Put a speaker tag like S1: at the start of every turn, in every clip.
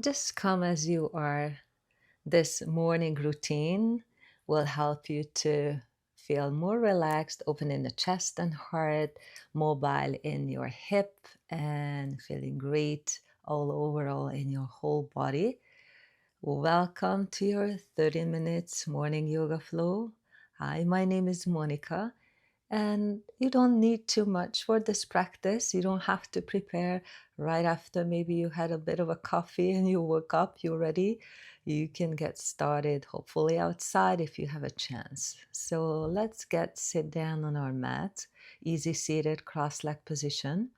S1: Just come as you are. This morning routine will help you to feel more relaxed, open in the chest and heart, mobile in your hip, and feeling great all overall in your whole body. Welcome to your 30 minutes morning yoga flow. Hi, my name is Monica. And you don't need too much for this practice. You don't have to prepare right after maybe you had a bit of a coffee and you woke up, you're ready. You can get started hopefully outside if you have a chance. So let's sit down on our mat, easy seated cross leg position.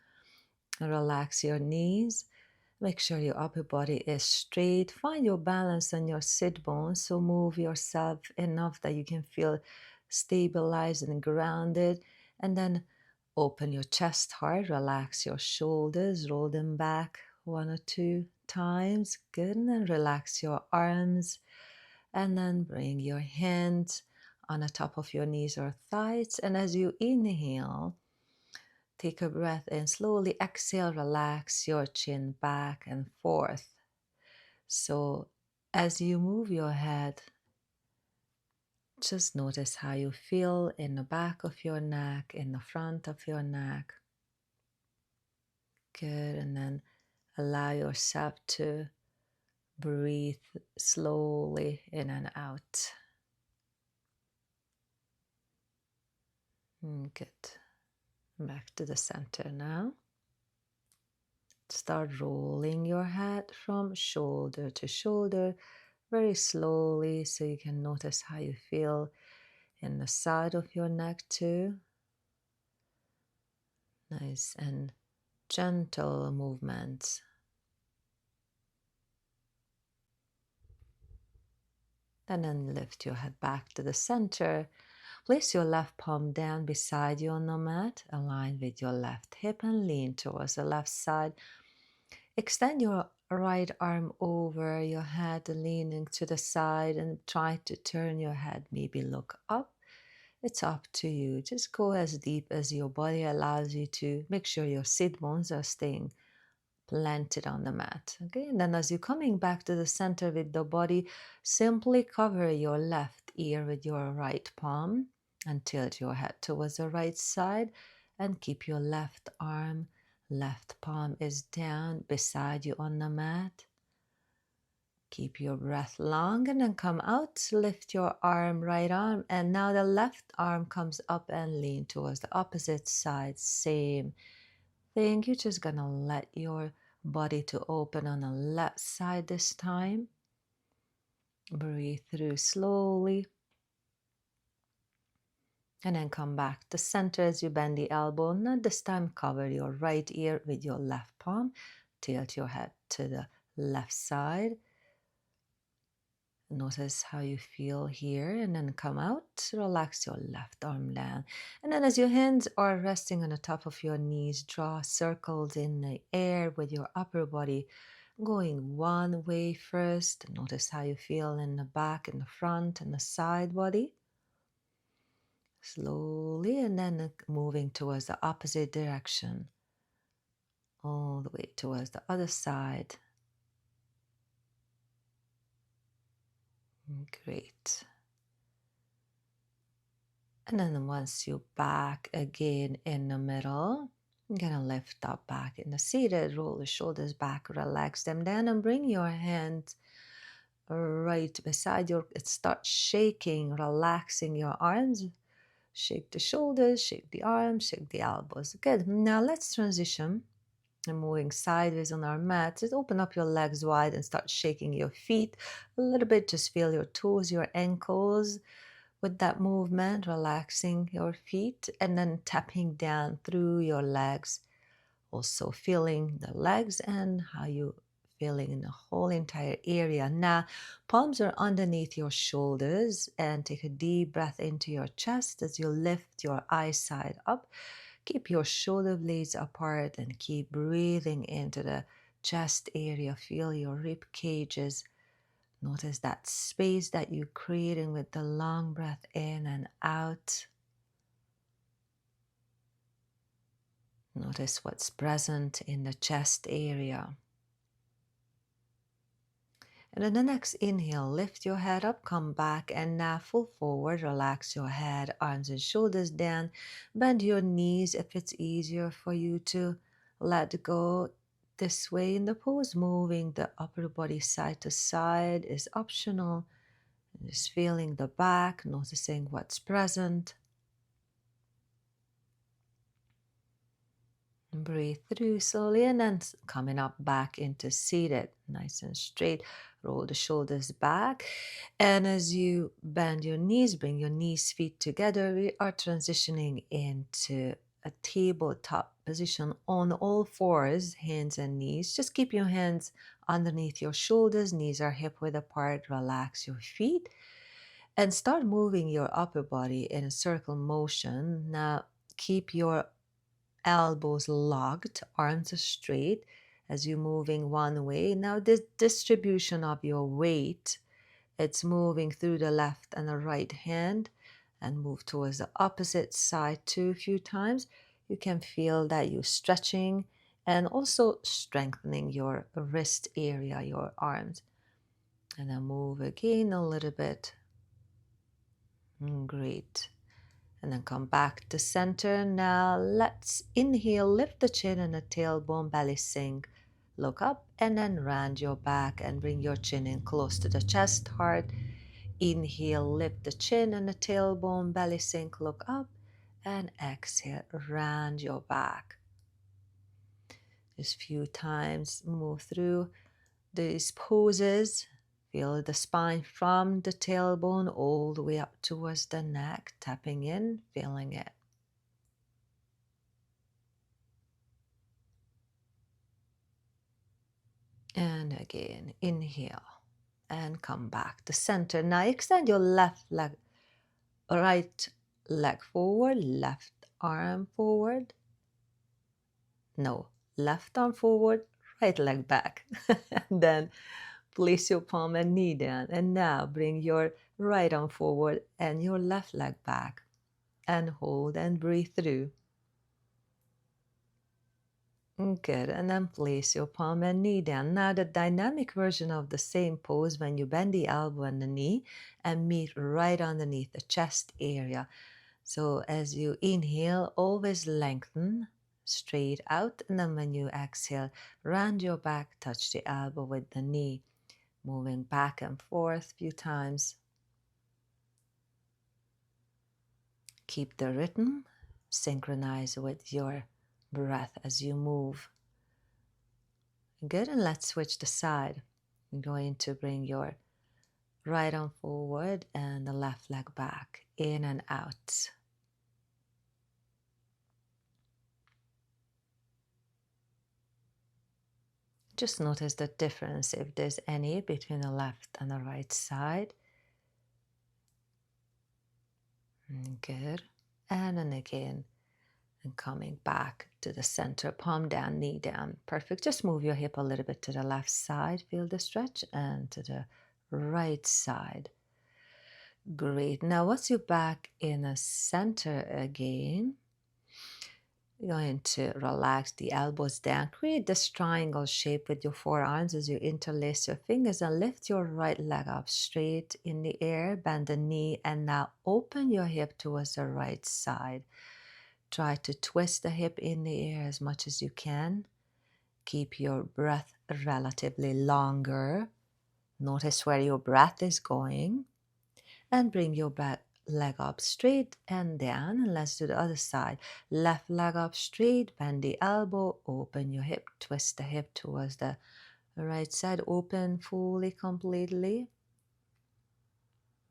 S1: Relax your knees. Make sure your upper body is straight. Find your balance on your sit bones. So move yourself enough that you can feel stabilized and grounded. And then open your chest hard. Relax your shoulders. Roll them back one or two times. Good. And then relax your arms. And then bring your hands on the top of your knees or thighs. And as you inhale, take a breath in, slowly exhale, relax your chin back and forth. So as you move your head, just notice how you feel in the back of your neck, in the front of your neck. Good. And then allow yourself to breathe slowly in and out. Good. Back to the center now. Start rolling your head from shoulder to shoulder very slowly so you can notice how you feel in the side of your neck too. Nice and gentle movements. And then lift your head back to the center. Place your left palm down beside you on the mat. Align with your left hip and lean towards the left side. Extend your right arm over your head, leaning to the side, and try to turn your head. Maybe look up. It's up to you. Just go as deep as your body allows you to. Make sure your sit bones are staying planted on the mat. Okay, and then as you're coming back to the center with the body, simply cover your left ear with your right palm and tilt your head towards the right side and keep your left arm, left palm is down beside you on the mat. Keep your breath long and then come out, lift your arm, right arm, and now the left arm comes up and lean towards the opposite side. Same thing, you're just gonna let your body to open on the left side this time. Breathe through slowly. And then come back to center as you bend the elbow. Now this time cover your right ear with your left palm. Tilt your head to the left side. Notice how you feel here and then come out. Relax your left arm down. And then as your hands are resting on the top of your knees, draw circles in the air with your upper body going one way first. Notice how you feel in the back, in the front, and the side body. Slowly and then moving towards the opposite direction. All the way towards the other side. Great. And then once you're back again in the middle, you're gonna lift up back in the seated, roll the shoulders back, relax them down, and bring your hands right beside your, start shaking, relaxing your arms. Shake the shoulders, shake the arms, shake the elbows. Good. Now let's transition. And moving sideways on our mat, just open up your legs wide and start shaking your feet a little bit. Just feel your toes, your ankles with that movement, relaxing your feet and then tapping down through your legs. Also feeling the legs and how you feeling in the whole entire area. Now, palms are underneath your shoulders and take a deep breath into your chest as you lift your eyesight up. Keep your shoulder blades apart and keep breathing into the chest area. Feel your rib cages. Notice that space that you're creating with the long breath in and out. Notice what's present in the chest area. And on the next inhale, lift your head up, come back, and now full forward. Relax your head, arms and shoulders down. Bend your knees if it's easier for you to let go this way in the pose. Moving the upper body side to side is optional. Just feeling the back, noticing what's present. Breathe through slowly and then coming up back into seated, nice and straight. Roll the shoulders back. And as you bend your knees, bring your knees, feet together, we are transitioning into a tabletop position on all fours, hands and knees. Just keep your hands underneath your shoulders, knees are hip width apart. Relax your feet and start moving your upper body in a circle motion. Now keep your elbows locked, arms straight as you're moving one way. Now this distribution of your weight, it's moving through the left and the right hand and move towards the opposite side too a few times. You can feel that you're stretching and also strengthening your wrist area, your arms. And then move again a little bit. Great. And then come back to center. Now let's inhale, lift the chin and the tailbone, belly sink. Look up and then round your back and bring your chin in close to the chest, heart. Inhale, lift the chin and the tailbone, belly sink, look up. And exhale, round your back. Just a few times, move through these poses. Feel the spine from the tailbone all the way up towards the neck, tapping in, feeling it. And again, inhale and come back to center. Now extend your left leg, right leg forward, left arm forward. No, left arm forward, right leg back. Then place your palm and knee down. And now bring your right arm forward and your left leg back. And hold and breathe through. Good, and then place your palm and knee down. Now the dynamic version of the same pose when you bend the elbow and the knee and meet right underneath the chest area. So as you inhale, always lengthen straight out, and then when you exhale, round your back, touch the elbow with the knee, moving back and forth a few times. Keep the rhythm, synchronize with your breath as you move. Good, and let's switch the side. You're going to bring your right arm forward and the left leg back, in and out. Just notice the difference, if there's any, between the left and the right side. Good, and then again, and coming back to the center, palm down, knee down. Perfect. Just move your hip a little bit to the left side, feel the stretch, and to the right side. Great. Now once you're back in the center again, you're going to relax the elbows down. Create this triangle shape with your forearms as you interlace your fingers and lift your right leg up straight in the air. Bend the knee and now open your hip towards the right side. Try to twist the hip in the air as much as you can. Keep your breath relatively longer. Notice where your breath is going. And bring your back leg up straight and down. And let's do the other side. Left leg up straight, bend the elbow, open your hip, twist the hip towards the right side, open fully, completely.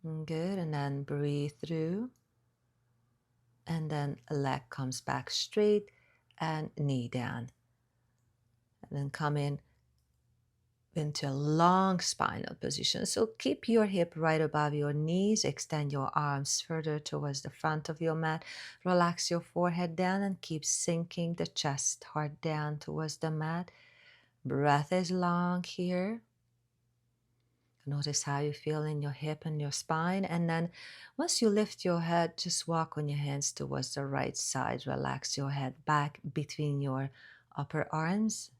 S1: Good, and then breathe through. And then leg comes back straight and knee down. And then come in into a long spinal position. So keep your hip right above your knees. Extend your arms further towards the front of your mat. Relax your forehead down and keep sinking the chest, heart down towards the mat. Breath is long here. Notice how you feel in your hip and your spine. And then once you lift your head, just walk on your hands towards the right side. Relax your head back between your upper arms,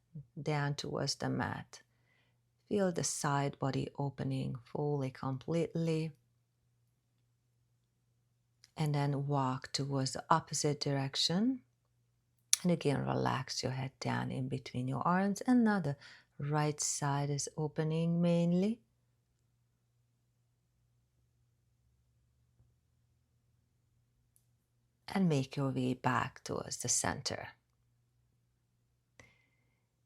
S1: down towards the mat. Feel the side body opening fully, completely. And then walk towards the opposite direction. And again, relax your head down in between your arms. And now the right side is opening mainly. And make your way back towards the center.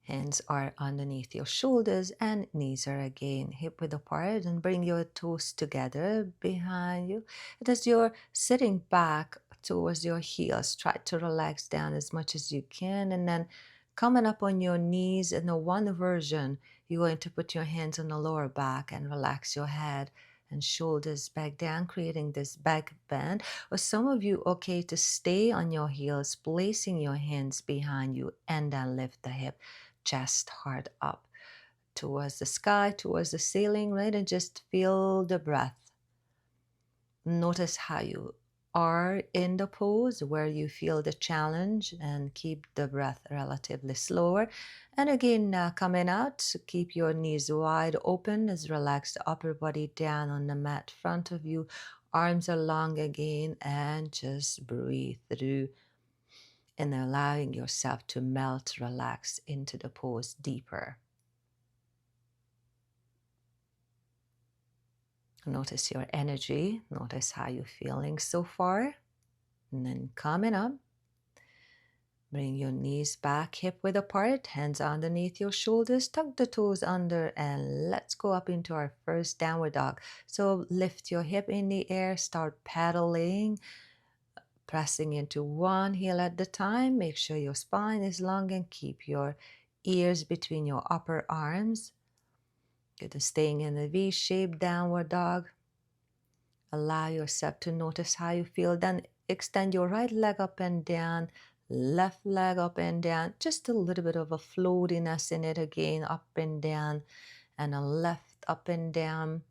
S1: Hands are underneath your shoulders and knees are again hip width apart, and bring your toes together behind you. And as you're sitting back towards your heels, try to relax down as much as you can, and then coming up on your knees in the one version, you're going to put your hands on the lower back and relax your head and shoulders back down, creating this back bend. Or some of you, okay, to stay on your heels, placing your hands behind you and then lift the hip, chest, heart up towards the sky, towards the ceiling, right? And just feel the breath. Notice how you are in the pose, where you feel the challenge, and keep the breath relatively slower. And again, coming out, keep your knees wide open as relax the upper body down on the mat in front of you. Arms are long again, and just breathe through and allowing yourself to melt, relax into the pose deeper. Notice your energy. Notice how you're feeling so far. And then coming up, bring your knees back, hip width apart, hands underneath your shoulders, tuck the toes under, and let's go up into our first downward dog. So lift your hip in the air, start pedaling, pressing into one heel at a time. Make sure your spine is long and keep your ears between your upper arms. Good, staying in the V-shaped downward dog. Allow yourself to notice how you feel. Then extend your right leg up and down, left leg up and down. Just a little bit of a floatiness in it again, up and down, and a left up and down.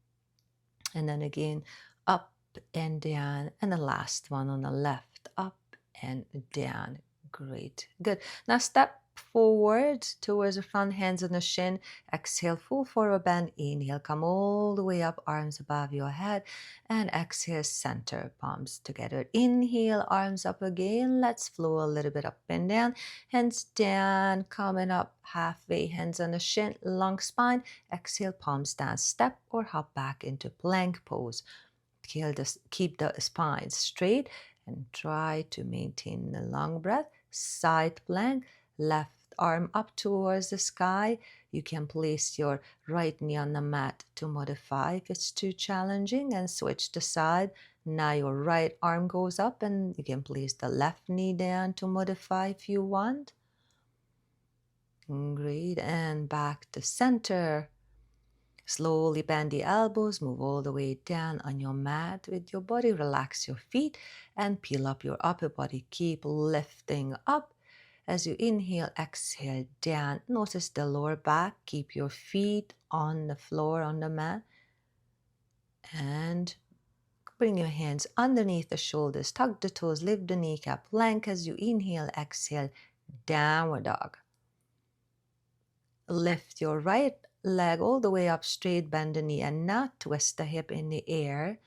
S1: And then again, up and down. And the last one on the left, up and down. Great. Good. Now step forward towards the front, hands on the shin. Exhale, full forward bend. Inhale, come all the way up, arms above your head. And exhale, center, palms together. Inhale, arms up again. Let's flow a little bit up and down. Hands down, coming up halfway, hands on the shin, long spine. Exhale, palms down. Step or hop back into plank pose. Keep the spine straight and try to maintain the long breath. Side plank, left arm up towards the sky. You can place your right knee on the mat to modify if it's too challenging, and switch the side. Now your right arm goes up and you can place the left knee down to modify if you want. Great, and back to center. Slowly bend the elbows, move all the way down on your mat with your body. Relax your feet and peel up your upper body. Keep lifting up. As you inhale, exhale down. Notice the lower back. Keep your feet on the floor, on the mat. And bring your hands underneath the shoulders. Tuck the toes, lift the kneecap. Plank as you inhale, exhale, downward dog. Lift your right leg all the way up straight, bend the knee, and not twist the hip in the air.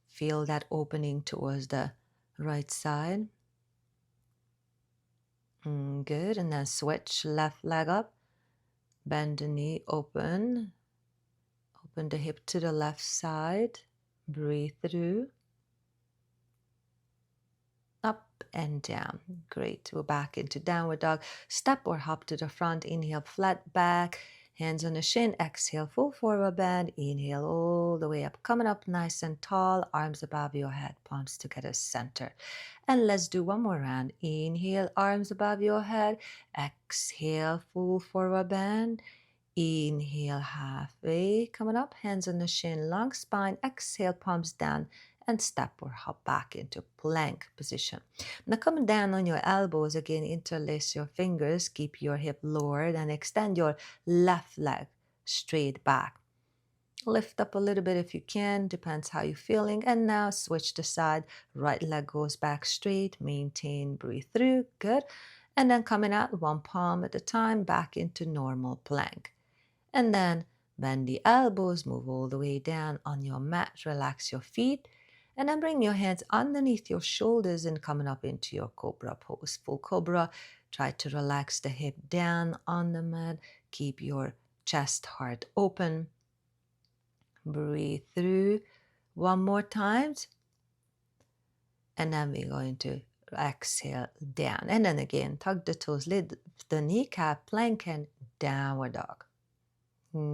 S1: Feel that opening towards the right side. Good, and then switch, left leg up, bend the knee, open the hip to the left side, breathe through, up and down. Great, we're back into downward dog. Step or hop to the front, inhale, flat back, hands on the shin, exhale, full forward bend, inhale all the way up, coming up nice and tall, arms above your head, palms together, center. And let's do one more round. Inhale, arms above your head, exhale, full forward bend, inhale, halfway, coming up, hands on the shin, long spine, exhale, palms down, and step or hop back into plank position. Now coming down on your elbows, again, interlace your fingers, keep your hip lowered, and extend your left leg straight back. Lift up a little bit if you can, depends how you're feeling. And now switch the side, right leg goes back straight, maintain, breathe through, good. And then coming out one palm at a time, back into normal plank. And then bend the elbows, move all the way down on your mat, relax your feet, and then bring your hands underneath your shoulders and coming up into your cobra pose. Full cobra, try to relax the hip down on the mat, keep your chest, heart open. Breathe through one more time, and then we're going to exhale down. And then again, tuck the toes, lift the kneecap, plank, and downward dog.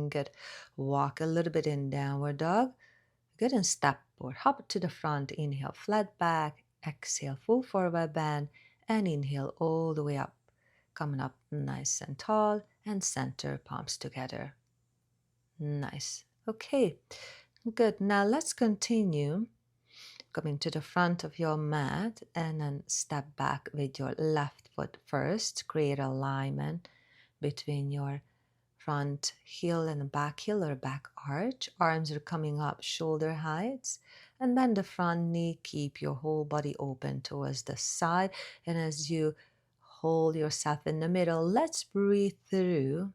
S1: Good. Walk a little bit in downward dog. Good. And step or hop to the front. Inhale, flat back. Exhale, full forward bend. And inhale all the way up. Coming up nice and tall. And center, palms together. Nice. Okay. Good. Now let's continue. Coming to the front of your mat and then step back with your left foot first. Create alignment between your front heel and back heel or back arch. Arms are coming up shoulder heights. And then the front knee, keep your whole body open towards the side. And as you hold yourself in the middle, let's breathe through.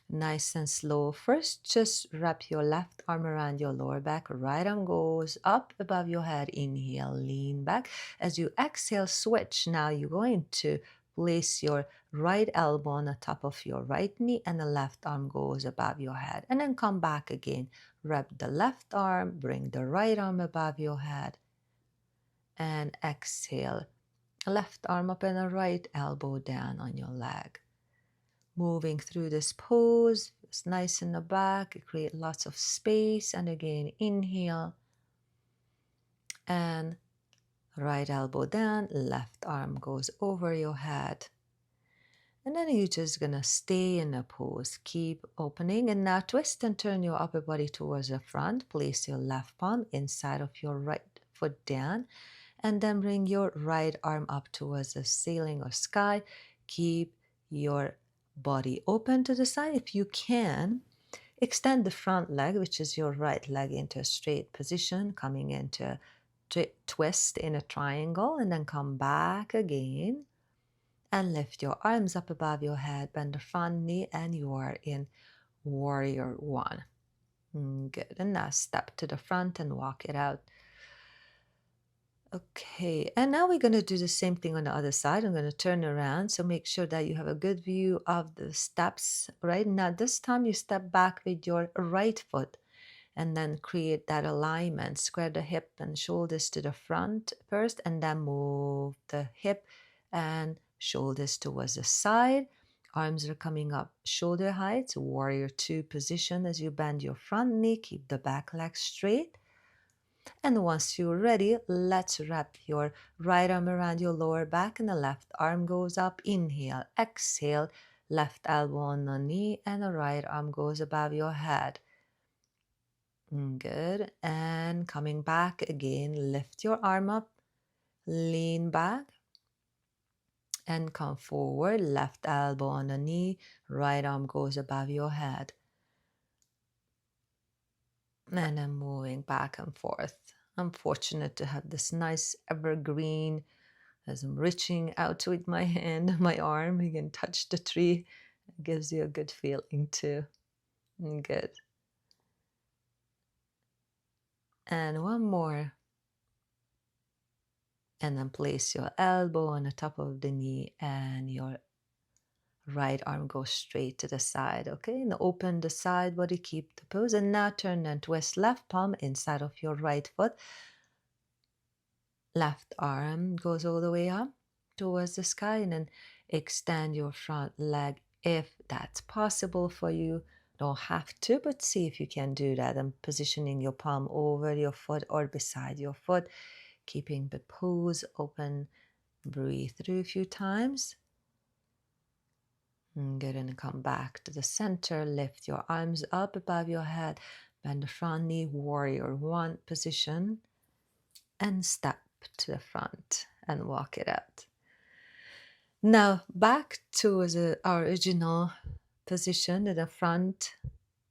S1: Nice and slow. First, just wrap your left arm around your lower back. Right arm goes up above your head. Inhale, lean back. As you exhale, switch. Now you're going to place your right elbow on the top of your right knee and the left arm goes above your head. And then come back again. Wrap the left arm, bring the right arm above your head. And exhale. Left arm up and the right elbow down on your leg. Moving through this pose, it's nice in the back, create lots of space. And again, inhale and right elbow down, left arm goes over your head. And then you're just gonna stay in the pose, keep opening. And now twist and turn your upper body towards the front. Place your left palm inside of your right foot down. And then bring your right arm up towards the ceiling or sky. Keep your body open to the side. If you can, extend the front leg, which is your right leg, into a straight position, coming into a twist in a triangle, and then come back again and lift your arms up above your head, bend the front knee, and you are in warrior one. Good. And now step to the front and walk it out. Okay, and now we're going to do the same thing on the other side. I'm going to turn around, so make sure that you have a good view of the steps. Right now, this time you step back with your right foot and then create that alignment. Square the hip and shoulders to the front first, and then move the hip and shoulders towards the side. Arms are coming up shoulder height, warrior two position. As you bend your front knee, keep the back leg straight. And once you're ready, let's wrap your right arm around your lower back and the left arm goes up. Inhale, exhale, left elbow on the knee and the right arm goes above your head. Good. And coming back again, lift your arm up, lean back and come forward. Left elbow on the knee, right arm goes above your head. And I'm moving back and forth. I'm fortunate to have this nice evergreen. As I'm reaching out with my hand, my arm, you can touch the tree. It gives you a good feeling too. Good. And one more. And then place your elbow on the top of the knee and your right arm goes straight to the side. Okay, and open the side body, keep the pose. And now turn and twist left palm inside of your right foot. Left arm goes all the way up towards the sky, and then extend your front leg if that's possible for you. Don't have to, but see if you can do that. And positioning your palm over your foot or beside your foot, keeping the pose open. Breathe through a few times. Good, and come back to the center. Lift your arms up above your head. Bend the front knee, warrior one position, and step to the front and walk it out. Now back to the original position in the front,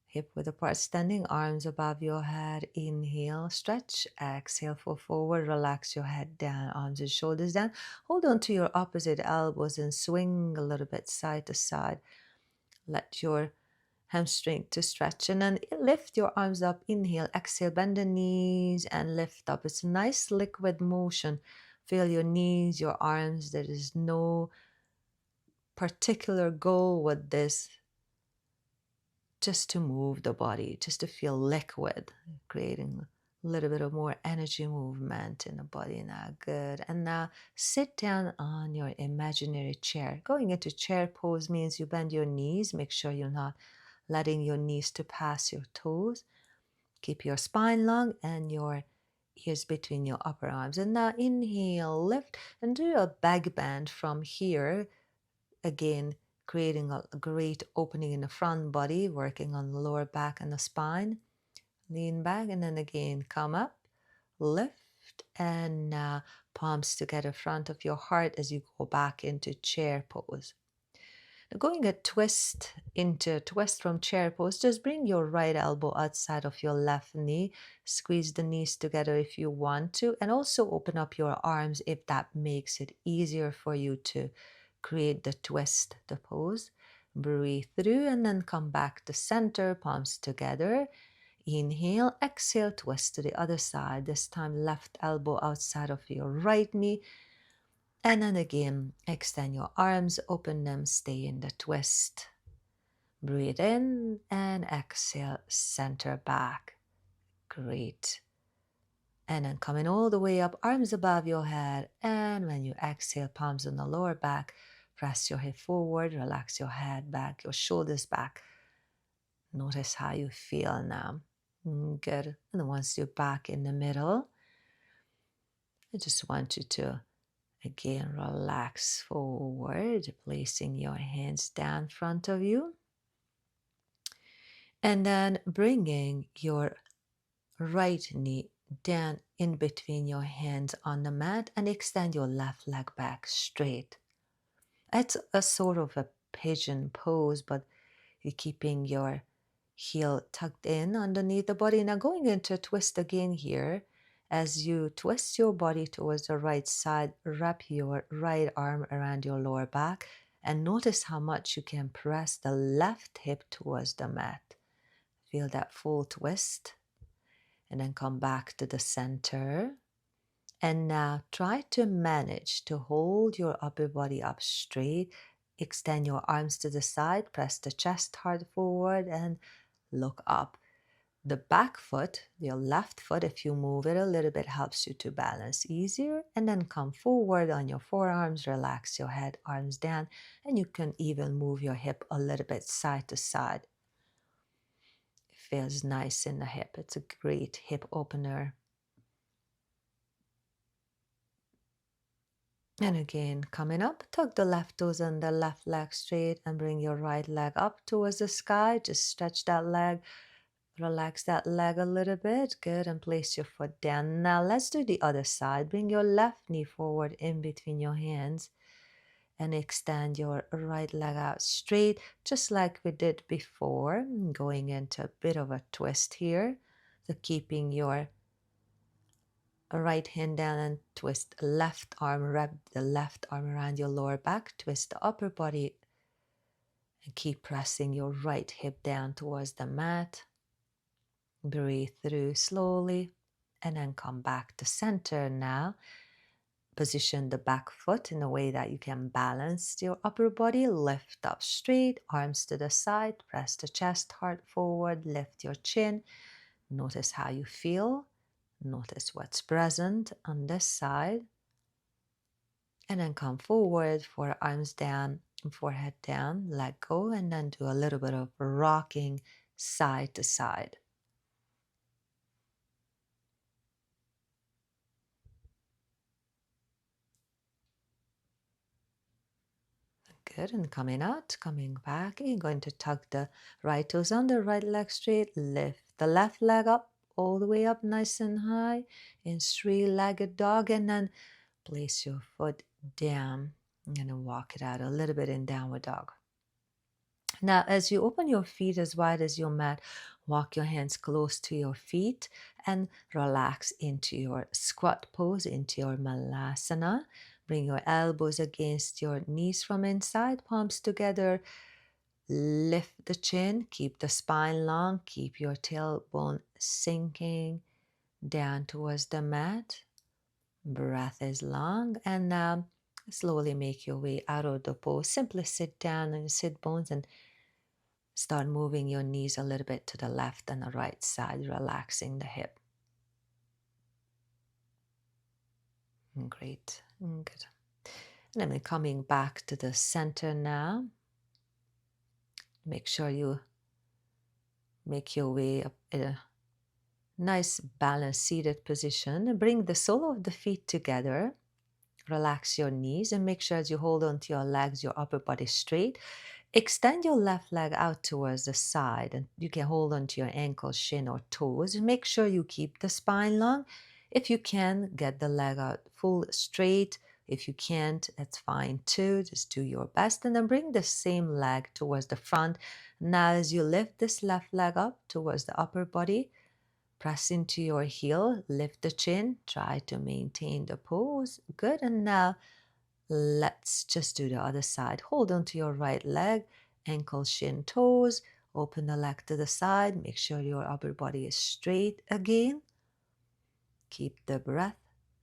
S1: hip width apart, standing, arms above your head. Inhale, stretch, exhale, fall forward, relax your head down, arms and shoulders down. Hold on to your opposite elbows and swing a little bit side to side. Let your hamstring to stretch, and then lift your arms up. Inhale, exhale, bend the knees and lift up. It's a nice liquid motion. Feel your knees, your arms. There is no particular goal with this, just to move the body, just to feel liquid, creating a little bit of more energy movement in the body. Now, good. And now sit down on your imaginary chair. Going into chair pose means you bend your knees. Make sure you're not letting your knees to pass your toes. Keep your spine long and your ears between your upper arms. And now inhale, lift, and do a back bend from here. Again, creating a great opening in the front body, working on the lower back and the spine. Lean back and then again come up, lift, and now palms together front of your heart as you go back into chair pose. Now going a twist into twist from chair pose, just bring your right elbow outside of your left knee. Squeeze the knees together if you want to, and also open up your arms if that makes it easier for you to create the twist, the pose. Breathe through and then come back to center, palms together. Inhale, exhale, twist to the other side. This time left elbow outside of your right knee. And then again, extend your arms, open them, stay in the twist. Breathe in and exhale, center back. Great. And then coming all the way up, arms above your head. And when you exhale, palms on the lower back, press your hip forward, relax your head back, your shoulders back. Notice how you feel now. Good. And then once you're back in the middle, I just want you to again relax forward, placing your hands down in front of you. And then bringing your right knee down in between your hands on the mat and extend your left leg back straight. It's a sort of a pigeon pose, but you're keeping your heel tucked in underneath the body. Now going into a twist again here. As you twist your body towards the right side, wrap your right arm around your lower back and notice how much you can press the left hip towards the mat. Feel that full twist. And then come back to the center. And now try to manage to hold your upper body up straight. Extend your arms to the side, press the chest hard forward and look up. The back foot, your left foot, if you move it a little bit, helps you to balance easier. And then come forward on your forearms, relax your head, arms down, and you can even move your hip a little bit side to side. It feels nice in the hip. It's a great hip opener. And again, coming up, tuck the left toes and the left leg straight and bring your right leg up towards the sky. Just stretch that leg, relax that leg a little bit. Good, and place your foot down. Now let's do the other side. Bring your left knee forward in between your hands and extend your right leg out straight, just like we did before. Going into a bit of a twist here. So keeping your right hand down and twist left arm, wrap the left arm around your lower back, twist the upper body and keep pressing your right hip down towards the mat. Breathe through slowly and then come back to center now. Position the back foot in a way that you can balance your upper body. Lift up straight, arms to the side, press the chest hard forward, lift your chin. Notice how you feel. Notice what's present on this side. And then come forward for arms down, forehead down, let go, and then do a little bit of rocking side to side. Good, and coming out, coming back, you're going to tuck the right toes under, right leg straight, lift the left leg up, all the way up nice and high in three-legged dog, and then place your foot down and then walk it out a little bit in downward dog. Now, as you open your feet as wide as your mat, walk your hands close to your feet and relax into your squat pose, into your malasana. Bring your elbows against your knees from inside, palms together. Lift the chin, keep the spine long, keep your tailbone sinking down towards the mat. Breath is long, and now slowly make your way out of the pose. Simply sit down on your sit bones and start moving your knees a little bit to the left and the right side, relaxing the hip. Great. Good. And then coming back to the center now. Make sure you make your way up in a nice balanced seated position. Bring the sole of the feet together. Relax your knees and make sure as you hold on to your legs, your upper body straight. Extend your left leg out towards the side, and you can hold on to your ankles, shin, or toes. And make sure you keep the spine long. If you can, get the leg out full straight. If you can't, that's fine too. Just do your best. And then bring the same leg towards the front. Now, as you lift this left leg up towards the upper body, press into your heel, lift the chin, try to maintain the pose. Good. And now, let's just do the other side. Hold on to your right leg, ankle, shin, toes. Open the leg to the side. Make sure your upper body is straight again. Keep the breath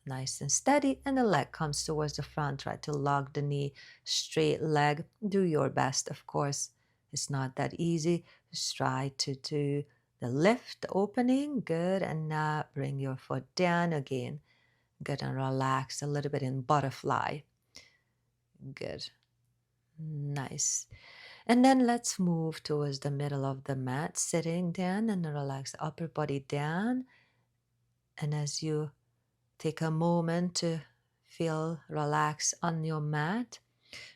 S1: nice and steady, and the leg comes towards the front. Try to lock the knee, straight leg. Do your best, of course. It's not that easy. Just try to do the lift opening. Good. And now bring your foot down again. Good, and relax a little bit in butterfly. Good. Nice. And then let's move towards the middle of the mat, sitting down, and relax the upper body down. And as you take a moment to feel relaxed on your mat,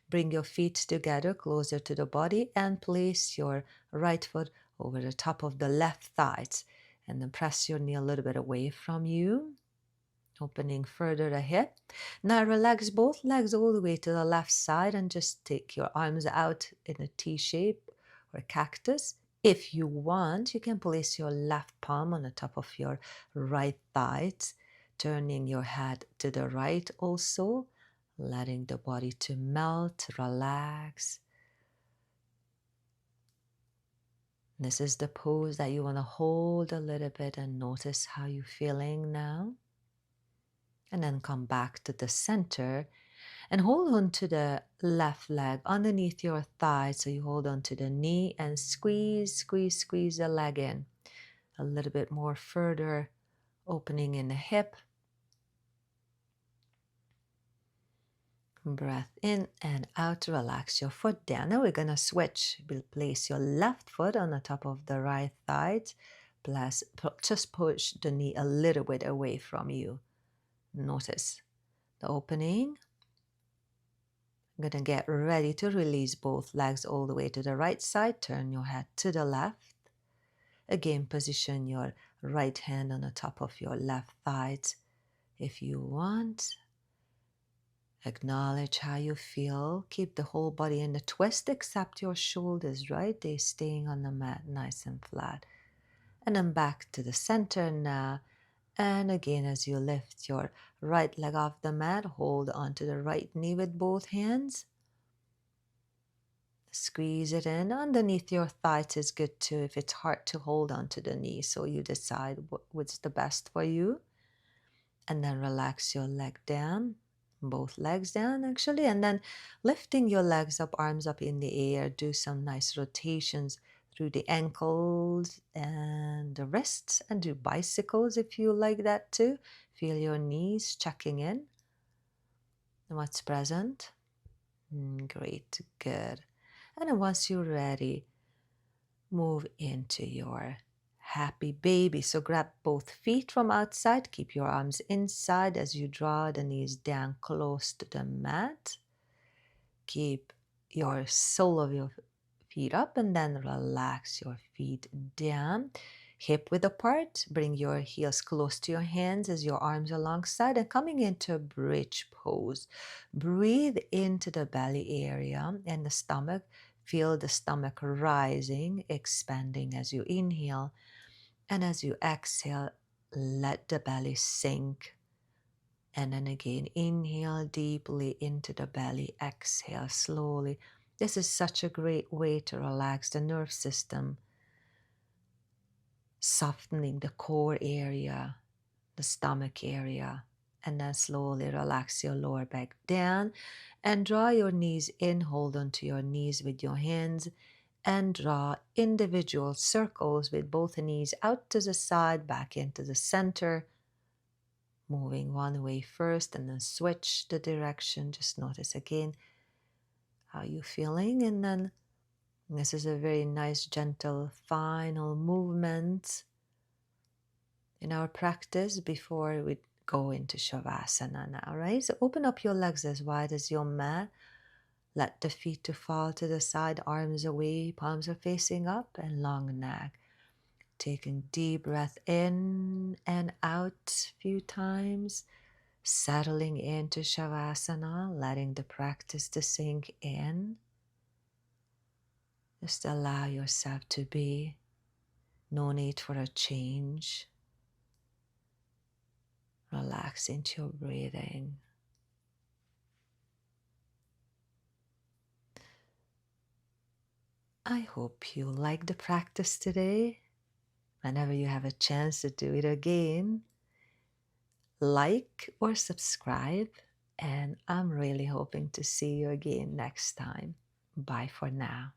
S1: bring your feet together closer to the body and place your right foot over the top of the left thighs. And then press your knee a little bit away from you, opening further the hip. Now relax both legs all the way to the left side and just take your arms out in a T shape or cactus. If you want, you can place your left palm on the top of your right thighs, turning your head to the right also, letting the body to melt, relax. This is the pose that you want to hold a little bit and notice how you're feeling now. And then come back to the center and hold on to the left leg underneath your thigh. So you hold on to the knee and squeeze, squeeze, squeeze the leg in. A little bit more further, opening in the hip. Breath in and out, relax your foot down. Now we're going to switch. We'll place your left foot on the top of the right thigh. Just push the knee a little bit away from you. Notice the opening. I'm going to get ready to release both legs all the way to the right side. Turn your head to the left. Again, position your right hand on the top of your left thigh if you want. Acknowledge how you feel. Keep the whole body in the twist except your shoulders, right? They're staying on the mat nice and flat. And then back to the center now. And again, as you lift your right leg off the mat, hold onto the right knee with both hands. Squeeze it in. Underneath your thighs is good too if it's hard to hold onto the knee. So you decide what's the best for you. And then relax your leg down. Both legs down actually. And then lifting your legs up, arms up in the air. Do some nice rotations through the ankles and the wrists. And do bicycles if you like that too. Feel your knees checking in. And what's present? Great, good. And then once you're ready, move into your happy baby. So grab both feet from outside. Keep your arms inside as you draw the knees down close to the mat. Keep your sole of your feet up and then relax your feet down. Hip width apart. Bring your heels close to your hands as your arms alongside and coming into a bridge pose. Breathe into the belly area and the stomach. Feel the stomach rising, expanding as you inhale. And as you exhale, let the belly sink. And then again, inhale deeply into the belly. Exhale slowly. This is such a great way to relax the nerve system, softening the core area, the stomach area, and then slowly relax your lower back down and draw your knees in. Hold onto your knees with your hands and draw individual circles with both knees out to the side, back into the center, moving one way first and then switch the direction. Just notice again how you're feeling, and then this is a very nice, gentle, final movement in our practice before we go into Shavasana now, right? So open up your legs as wide as your mat. Let the feet to fall to the side, arms away, palms are facing up, and long neck. Taking deep breath in and out a few times, settling into Shavasana, letting the practice to sink in. Just allow yourself to be. No need for a change. Relax into your breathing. I hope you like the practice today. Whenever you have a chance to do it again, like or subscribe, and I'm really hoping to see you again next time. Bye for now.